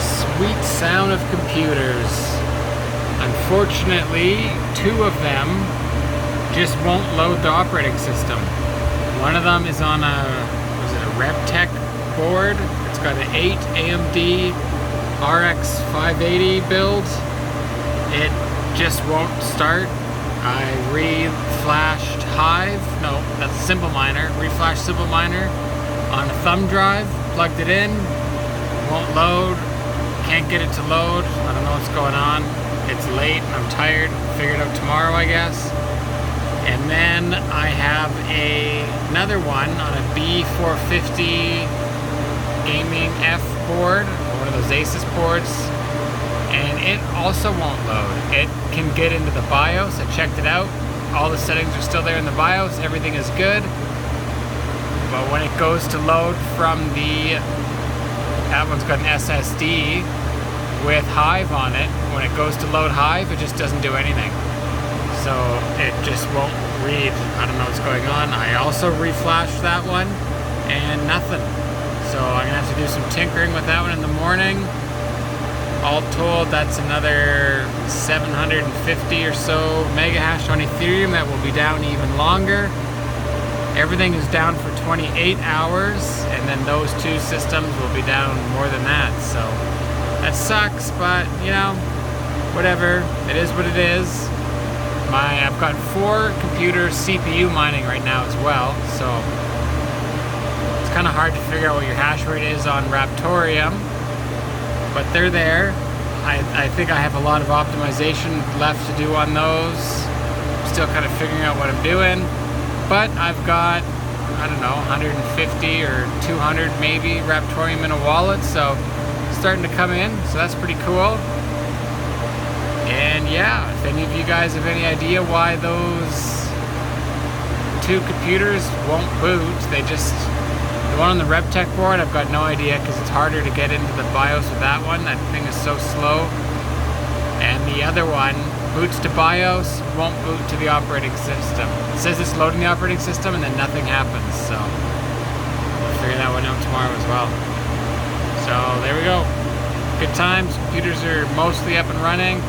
sweet sound of computers. Unfortunately, 2 of them just won't load the operating system. One of them is on a rebtech board. It's got an 8 AMD RX 580 build. It just won't start. I reflashed Hive, no, that's Simple Miner, reflashed Simple Miner on a thumb drive, plugged it in, won't load, can't get it to load. I don't know what's going on. It's late, I'm tired, figure it out tomorrow, I guess. And then I have another one on a B450 gaming F board, one of those ASUS boards, and it also won't load. It can get into the BIOS. I checked it out. All the settings are still there in the BIOS. Everything is good. But when it goes to load from that one's got an SSD with Hive on it. When it goes to load Hive, it just doesn't do anything. So it just won't read. I don't know what's going on. I also reflashed that one and nothing. So I'm gonna have to do some tinkering with that one in the morning. All told, that's another 750 or so mega hash on Ethereum that will be down even longer. Everything is down for 28 hours, and then those 2 systems will be down more than that. So that sucks, but you know, whatever. It is what it is. I've got 4 computers CPU mining right now as well, so it's kind of hard to figure out what your hash rate is on Raptoreum. But they're there. I think I have a lot of optimization left to do on those. I'm still kind of figuring out what I'm doing. But I've got, I don't know, 150 or 200 maybe Raptoreum in a wallet, so it's starting to come in, so that's pretty cool. And yeah, if any of you guys have any idea why those 2 computers won't boot, the one on the rebtech board, I've got no idea because it's harder to get into the BIOS with that one. That thing is so slow. And the other one boots to BIOS, won't boot to the operating system. It says it's loading the operating system and then nothing happens. So we'll figure that one out tomorrow as well. So there we go. Good times. Computers are mostly up and running.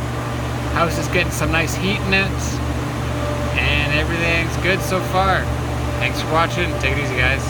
House is getting some nice heat in it. And everything's good so far. Thanks for watching. Take it easy, guys.